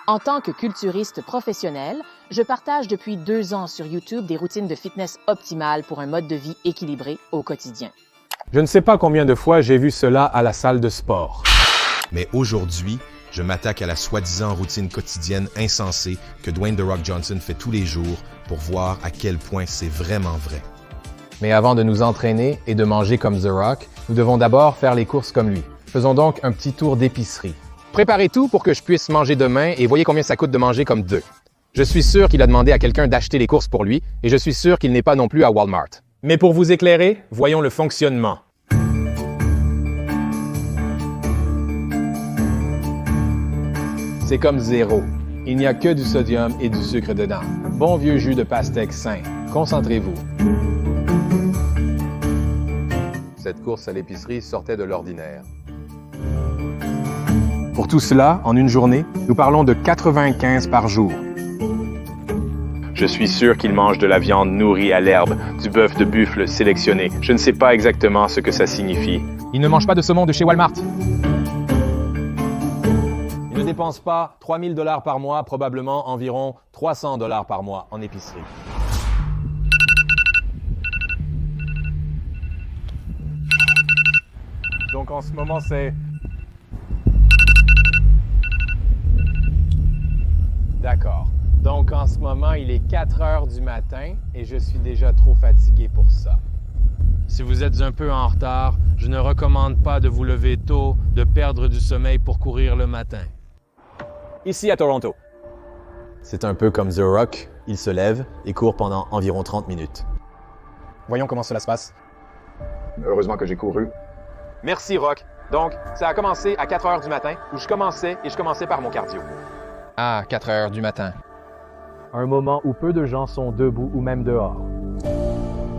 En tant que culturiste professionnel, je partage depuis 2 ans sur YouTube des routines de fitness optimales pour un mode de vie équilibré au quotidien. Je ne sais pas combien de fois j'ai vu cela à la salle de sport. Mais aujourd'hui, je m'attaque à la soi-disant routine quotidienne insensée que Dwayne The Rock Johnson fait tous les jours pour voir à quel point c'est vraiment vrai. Mais avant de nous entraîner et de manger comme The Rock, nous devons d'abord faire les courses comme lui. Faisons donc un petit tour d'épicerie. Préparez tout pour que je puisse manger demain et voyez combien ça coûte de manger comme 2. Je suis sûr qu'il a demandé à quelqu'un d'acheter les courses pour lui et je suis sûr qu'il n'est pas non plus à Walmart. Mais pour vous éclairer, voyons le fonctionnement. C'est comme 0. Il n'y a que du sodium et du sucre dedans. Bon vieux jus de pastèque sain. Concentrez-vous. Cette course à l'épicerie sortait de l'ordinaire. Pour tout cela, en une journée, nous parlons de 95 par jour. Je suis sûr qu'il mange de la viande nourrie à l'herbe, du bœuf de buffle sélectionné. Je ne sais pas exactement ce que ça signifie. Il ne mange pas de saumon de chez Walmart. Il ne dépense pas 3 000 $ par mois, probablement environ 300 $ par mois en épicerie. Donc en ce moment, c'est... D'accord. Donc en ce moment, il est 4 heures du matin et je suis déjà trop fatigué pour ça. Si vous êtes un peu en retard, je ne recommande pas de vous lever tôt, de perdre du sommeil pour courir le matin. Ici à Toronto. C'est un peu comme The Rock, il se lève et court pendant environ 30 minutes. Voyons comment cela se passe. Heureusement que j'ai couru. Merci Rock. Donc, ça a commencé à 4 heures du matin où je commençais par mon cardio. Ah, 4 heures du matin. Un moment où peu de gens sont debout ou même dehors.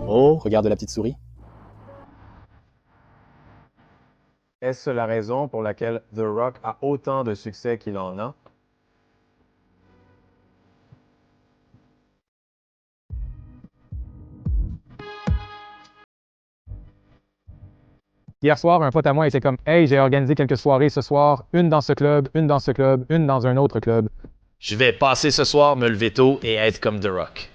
Oh, regarde la petite souris. Est-ce la raison pour laquelle The Rock a autant de succès qu'il en a? Hier soir, un pote à moi était comme « Hey, j'ai organisé quelques soirées ce soir, une dans ce club, une dans ce club, une dans un autre club. » Je vais passer ce soir, me lever tôt et être comme The Rock.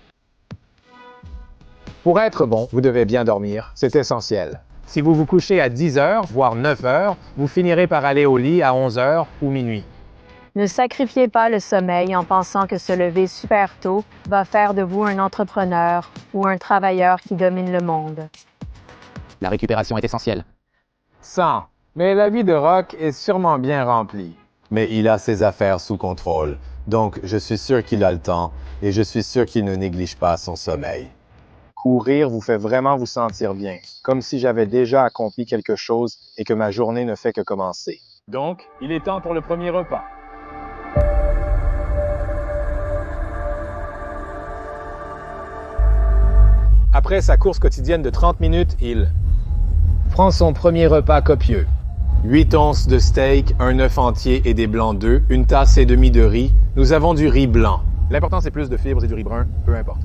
Pour être bon, vous devez bien dormir, c'est essentiel. Si vous vous couchez à 10 heures, voire 9 heures, vous finirez par aller au lit à 11 heures ou minuit. Ne sacrifiez pas le sommeil en pensant que se lever super tôt va faire de vous un entrepreneur ou un travailleur qui domine le monde. La récupération est essentielle. 100. Mais la vie de Rock est sûrement bien remplie. Mais il a ses affaires sous contrôle, donc je suis sûr qu'il a le temps et je suis sûr qu'il ne néglige pas son sommeil. Courir vous fait vraiment vous sentir bien, comme si j'avais déjà accompli quelque chose et que ma journée ne fait que commencer. Donc, il est temps pour le premier repas. Après sa course quotidienne de 30 minutes, il prend son premier repas copieux. 8 onces de steak, un œuf entier et des blancs d'œufs, une tasse et demie de riz. Nous avons du riz blanc. L'important, c'est plus de fibres et du riz brun, peu importe.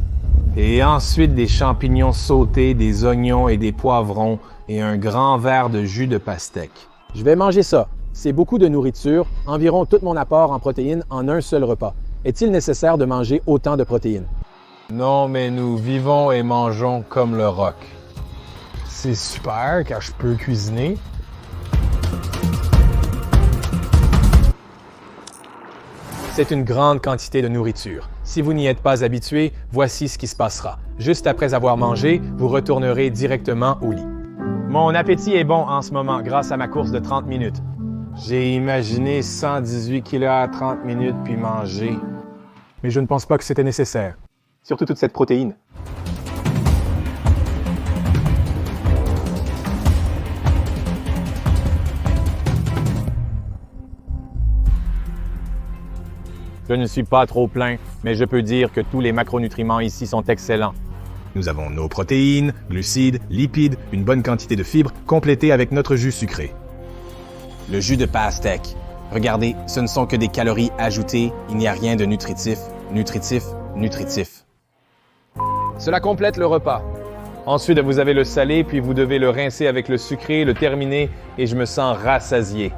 Et ensuite des champignons sautés, des oignons et des poivrons et un grand verre de jus de pastèque. Je vais manger ça. C'est beaucoup de nourriture, environ tout mon apport en protéines en un seul repas. Est-il nécessaire de manger autant de protéines? Non, mais nous vivons et mangeons comme le Rock. C'est super car je peux cuisiner. C'est une grande quantité de nourriture. Si vous n'y êtes pas habitué, voici ce qui se passera. Juste après avoir mangé, vous retournerez directement au lit. Mon appétit est bon en ce moment grâce à ma course de 30 minutes. J'ai imaginé 118 kilos à 30 minutes puis manger. Mais je ne pense pas que c'était nécessaire. Surtout toute cette protéine. Je ne suis pas trop plein, mais je peux dire que tous les macronutriments ici sont excellents. Nous avons nos protéines, glucides, lipides, une bonne quantité de fibres, complétées avec notre jus sucré. Le jus de pastèque. Regardez, ce ne sont que des calories ajoutées, il n'y a rien de nutritif. Cela complète le repas. Ensuite, vous avez le salé, puis vous devez le rincer avec le sucré, le terminer, et je me sens rassasié.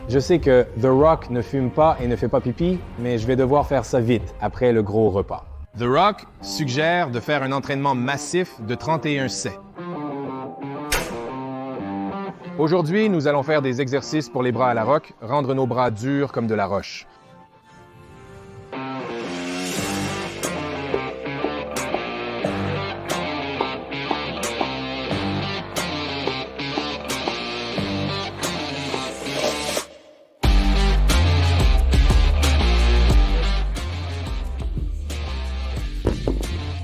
Je sais que The Rock ne fume pas et ne fait pas pipi, mais je vais devoir faire ça vite après le gros repas. The Rock suggère de faire un entraînement massif de 31 sets. Aujourd'hui, nous allons faire des exercices pour les bras à la rock, rendre nos bras durs comme de la roche.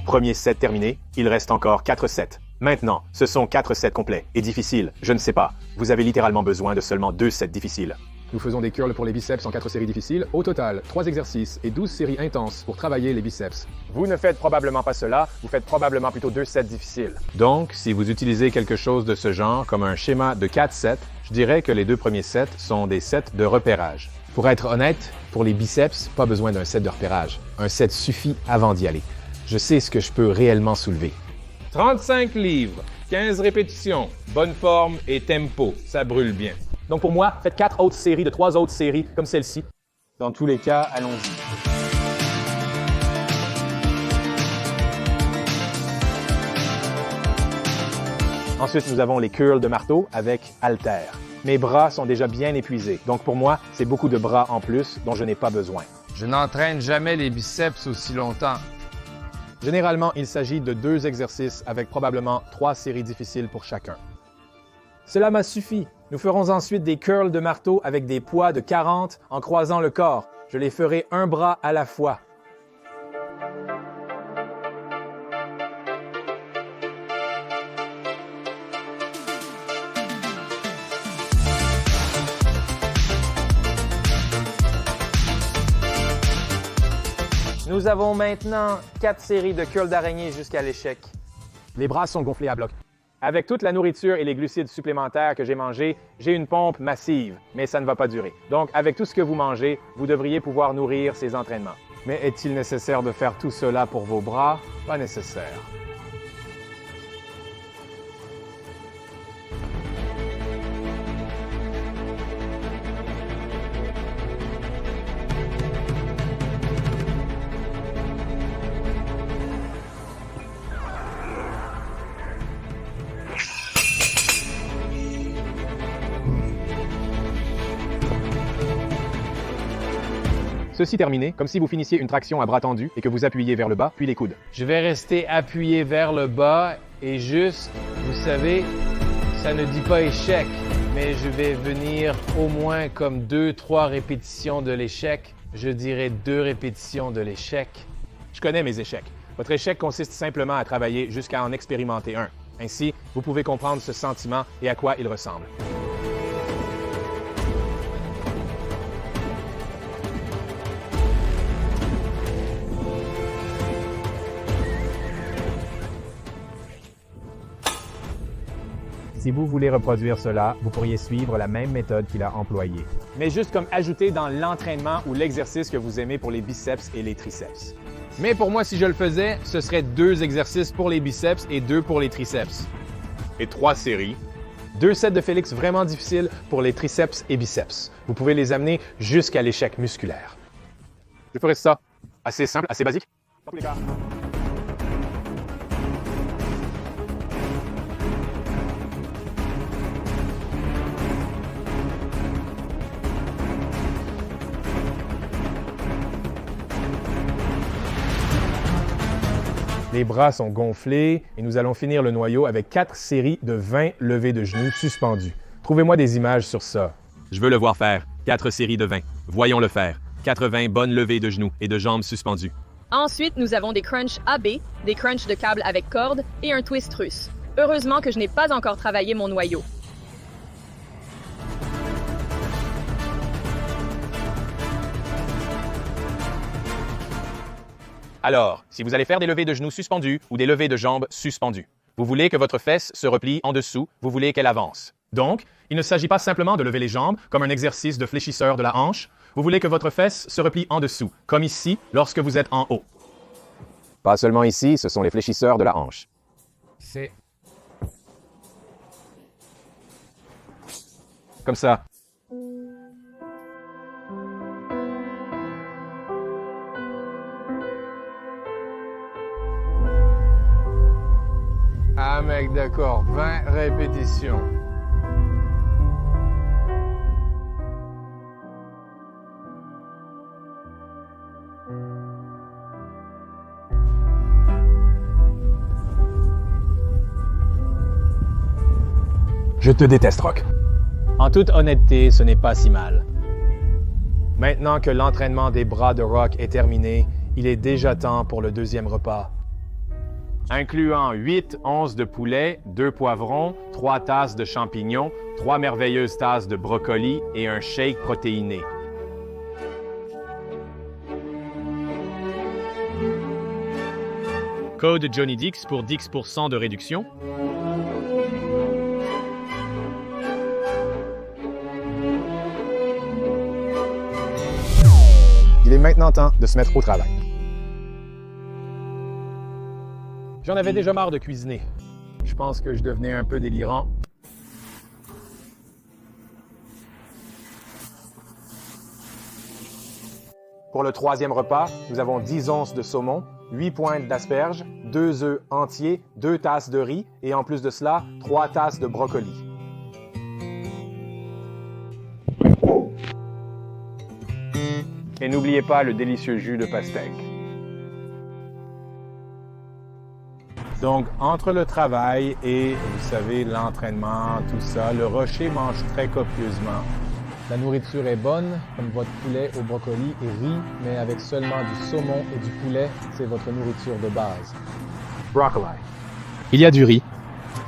Premier set terminé, il reste encore 4 sets. Maintenant, ce sont 4 sets complets et difficiles, je ne sais pas. Vous avez littéralement besoin de seulement 2 sets difficiles. Nous faisons des curls pour les biceps en 4 séries difficiles. Au total, 3 exercices et 12 séries intenses pour travailler les biceps. Vous ne faites probablement pas cela, vous faites probablement plutôt 2 sets difficiles. Donc, si vous utilisez quelque chose de ce genre, comme un schéma de 4 sets, je dirais que les 2 premiers sets sont des sets de repérage. Pour être honnête, pour les biceps, pas besoin d'un set de repérage. Un set suffit avant d'y aller. Je sais ce que je peux réellement soulever. 35 livres, 15 répétitions, bonne forme et tempo, ça brûle bien. Donc pour moi, faites 4 autres séries de 3 autres séries comme celle-ci. Dans tous les cas, allons-y. Ensuite, nous avons les curls de marteau avec haltères. Mes bras sont déjà bien épuisés, donc pour moi, c'est beaucoup de bras en plus dont je n'ai pas besoin. Je n'entraîne jamais les biceps aussi longtemps. Généralement, il s'agit de 2 exercices avec probablement 3 séries difficiles pour chacun. Cela m'a suffi. Nous ferons ensuite des curls de marteau avec des poids de 40 en croisant le corps. Je les ferai un bras à la fois. Nous avons maintenant 4 séries de curls d'araignée jusqu'à l'échec. Les bras sont gonflés à bloc. Avec toute la nourriture et les glucides supplémentaires que j'ai mangés, j'ai une pompe massive, mais ça ne va pas durer. Donc, avec tout ce que vous mangez, vous devriez pouvoir nourrir ces entraînements. Mais est-il nécessaire de faire tout cela pour vos bras? Pas nécessaire. Ceci terminé, comme si vous finissiez une traction à bras tendus et que vous appuyez vers le bas, puis les coudes. Je vais rester appuyé vers le bas et juste, vous savez, ça ne dit pas échec, mais je vais venir au moins comme 2-3 répétitions de l'échec. Je dirais 2 répétitions de l'échec. Je connais mes échecs. Votre échec consiste simplement à travailler jusqu'à en expérimenter un. Ainsi, vous pouvez comprendre ce sentiment et à quoi il ressemble. Si vous voulez reproduire cela, vous pourriez suivre la même méthode qu'il a employée. Mais juste comme ajouter dans l'entraînement ou l'exercice que vous aimez pour les biceps et les triceps. Mais pour moi, si je le faisais, ce serait 2 exercices pour les biceps et 2 pour les triceps. Et 3 séries. 2 sets de Félix vraiment difficiles pour les triceps et biceps. Vous pouvez les amener jusqu'à l'échec musculaire. Je ferai ça. Assez simple, assez basique. Dans tous les cas. Les bras sont gonflés et nous allons finir le noyau avec 4 séries de 20 levées de genoux suspendus. Trouvez-moi des images sur ça. Je veux le voir faire. 4 séries de 20. Voyons le faire. 80 bonnes levées de genoux et de jambes suspendues. Ensuite, nous avons des crunchs AB, des crunchs de câble avec corde et un twist russe. Heureusement que je n'ai pas encore travaillé mon noyau. Alors, si vous allez faire des levées de genoux suspendues ou des levées de jambes suspendues, vous voulez que votre fesse se replie en dessous, vous voulez qu'elle avance. Donc, il ne s'agit pas simplement de lever les jambes comme un exercice de fléchisseur de la hanche. Vous voulez que votre fesse se replie en dessous, comme ici, lorsque vous êtes en haut. Pas seulement ici, ce sont les fléchisseurs de la hanche. C'est... Comme ça. Fait que d'accord, 20 répétitions. Je te déteste, Rock. En toute honnêteté, ce n'est pas si mal. Maintenant que l'entraînement des bras de Rock est terminé, il est déjà temps pour le deuxième repas. Incluant 8 onces de poulet, 2 poivrons, 3 tasses de champignons, 3 merveilleuses tasses de brocoli et un shake protéiné. Code Johnny Dix pour 10% de réduction. Il est maintenant temps de se mettre au travail. J'en avais déjà marre de cuisiner. Je pense que je devenais un peu délirant. Pour le troisième repas, nous avons 10 onces de saumon, 8 pointes d'asperges, 2 œufs entiers, 2 tasses de riz et en plus de cela, 3 tasses de brocoli. Et n'oubliez pas le délicieux jus de pastèque. Donc, entre le travail et, vous savez, l'entraînement, tout ça, le rocher mange très copieusement. La nourriture est bonne, comme votre poulet au brocoli et riz, mais avec seulement du saumon et du poulet, c'est votre nourriture de base. Broccoli. Il y a du riz.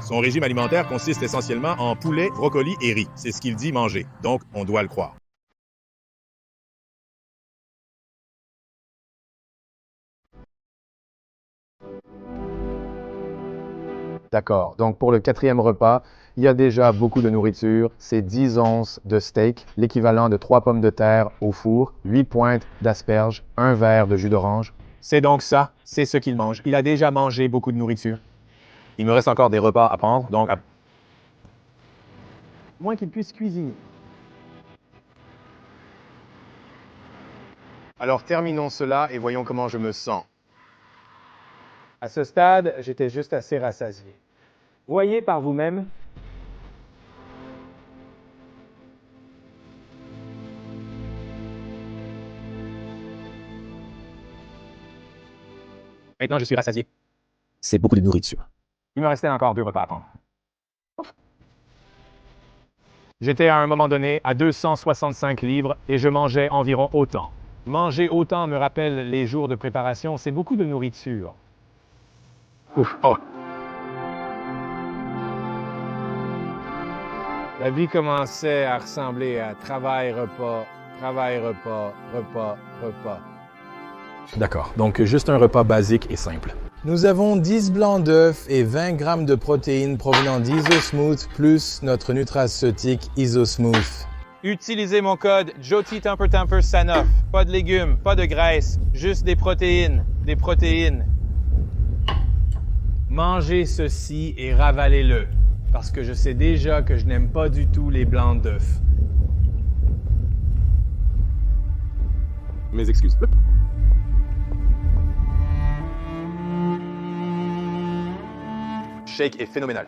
Son régime alimentaire consiste essentiellement en poulet, brocoli et riz. C'est ce qu'il dit manger, donc on doit le croire. D'accord. Donc, pour le quatrième repas, il y a déjà beaucoup de nourriture. C'est 10 onces de steak, l'équivalent de 3 pommes de terre au four, 8 pointes d'asperges, 1 verre de jus d'orange. C'est donc ça, c'est ce qu'il mange. Il a déjà mangé beaucoup de nourriture. Il me reste encore des repas à prendre, donc... Moins qu'il puisse cuisiner. Alors, terminons cela et voyons comment je me sens. À ce stade, j'étais juste assez rassasié. Voyez par vous-même. Maintenant, je suis rassasié. C'est beaucoup de nourriture. Il me restait encore 2 repas à prendre. J'étais à un moment donné à 265 livres et je mangeais environ autant. Manger autant me rappelle les jours de préparation, c'est beaucoup de nourriture. Ouf. Oh. La vie commençait à ressembler à travail-repas, travail-repas, repas, repas. D'accord, donc juste un repas basique et simple. Nous avons 10 blancs d'œufs et 20 grammes de protéines provenant d'IsoSmooth plus notre nutraceutique IsoSmooth. Utilisez mon code JOTITemperTemper Sanof. Pas de légumes, pas de graisse, juste des protéines, des protéines. Mangez ceci et ravalez-le, parce que je sais déjà que je n'aime pas du tout les blancs d'œufs. Mes excuses. Shake est phénoménal.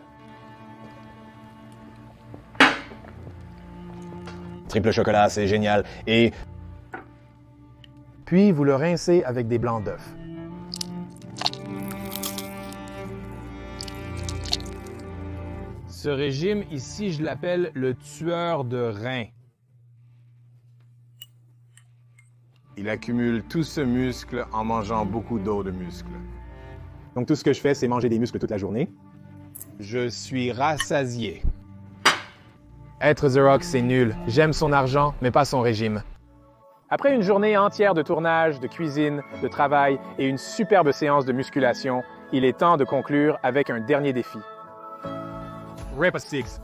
Triple chocolat, c'est génial. Et... Puis vous le rincez avec des blancs d'œufs. Ce régime ici, je l'appelle le tueur de reins. Il accumule tout ce muscle en mangeant beaucoup d'eau de muscle. donc tout ce que je fais, c'est manger des muscles toute la journée. Je suis rassasié. Être The Rock, c'est nul. J'aime son argent, mais pas son régime. Après une journée entière de tournage, de cuisine, de travail et une superbe séance de musculation, il est temps de conclure avec un dernier défi. Rep a 6.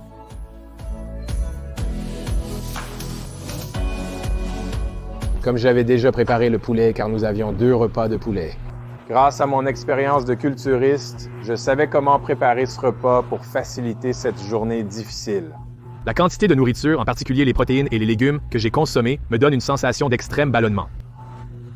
Comme j'avais déjà préparé le poulet car nous avions 2 repas de poulet. Grâce à mon expérience de culturiste, je savais comment préparer ce repas pour faciliter cette journée difficile. La quantité de nourriture, en particulier les protéines et les légumes que j'ai consommés, me donne une sensation d'extrême ballonnement.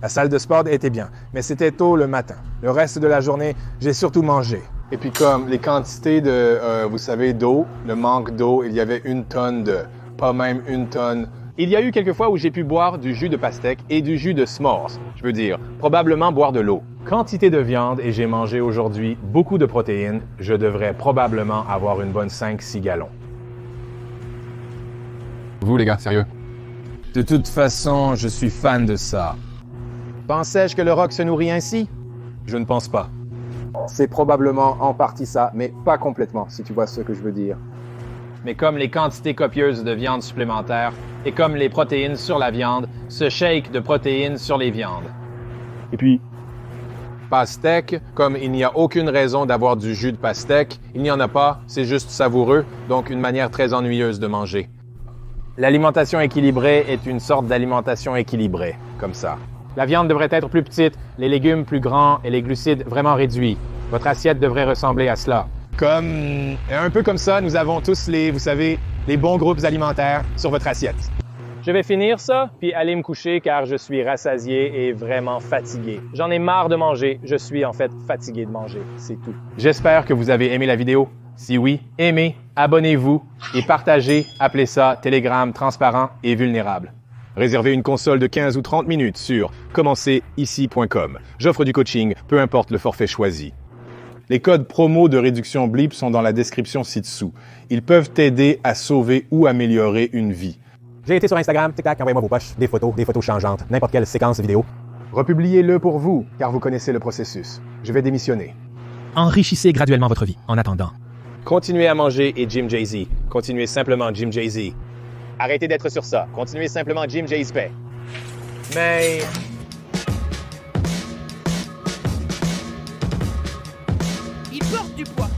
La salle de sport était bien, mais c'était tôt le matin. Le reste de la journée, j'ai surtout mangé. Et puis comme les quantités de, vous savez, d'eau, le manque d'eau, il y avait 1 tonne de, pas même 1 tonne. Il y a eu quelques fois où j'ai pu boire du jus de pastèque et du jus de s'mores. Je veux dire, probablement boire de l'eau. Quantité de viande et j'ai mangé aujourd'hui beaucoup de protéines. Je devrais probablement avoir une bonne 5-6 gallons. Vous, les gars, sérieux? De toute façon, je suis fan de ça. Pensais-je que le rock se nourrit ainsi? Je ne pense pas. C'est probablement en partie ça, mais pas complètement, si tu vois ce que je veux dire. Mais comme les quantités copieuses de viande supplémentaire et comme les protéines sur la viande, ce shake de protéines sur les viandes. Et puis, Pastèque, comme il n'y a aucune raison d'avoir du jus de pastèque, il n'y en a pas, c'est juste savoureux, donc une manière très ennuyeuse de manger. L'alimentation équilibrée est une sorte d'alimentation équilibrée, comme ça. La viande devrait être plus petite, les légumes plus grands et les glucides vraiment réduits. Votre assiette devrait ressembler à cela. Un peu comme ça, nous avons tous vous savez, les bons groupes alimentaires sur votre assiette. Je vais finir ça, puis aller me coucher car je suis rassasié et vraiment fatigué. J'en ai marre de manger, je suis en fait fatigué de manger, c'est tout. J'espère que vous avez aimé la vidéo. Si oui, aimez, abonnez-vous et partagez, appelez ça Telegram transparent et vulnérable. réservez une console de 15 ou 30 minutes sur commencerici.com. J'offre du coaching, peu importe le forfait choisi. Les codes promo de réduction Bleep sont dans la description ci-dessous. Ils peuvent t'aider à sauver ou améliorer une vie. J'ai été sur Instagram, tic-tac, envoyez-moi vos poches, des photos changeantes, n'importe quelle séquence vidéo. Republiez-le pour vous, car vous connaissez le processus. Je vais démissionner. Enrichissez graduellement votre vie, en attendant. Continuez à manger et Jim Jay-Z. Continuez simplement Jim Jay-Z. Arrêtez d'être sur ça. Continuez simplement Jim Jay-Z. Mais... Il porte du poids.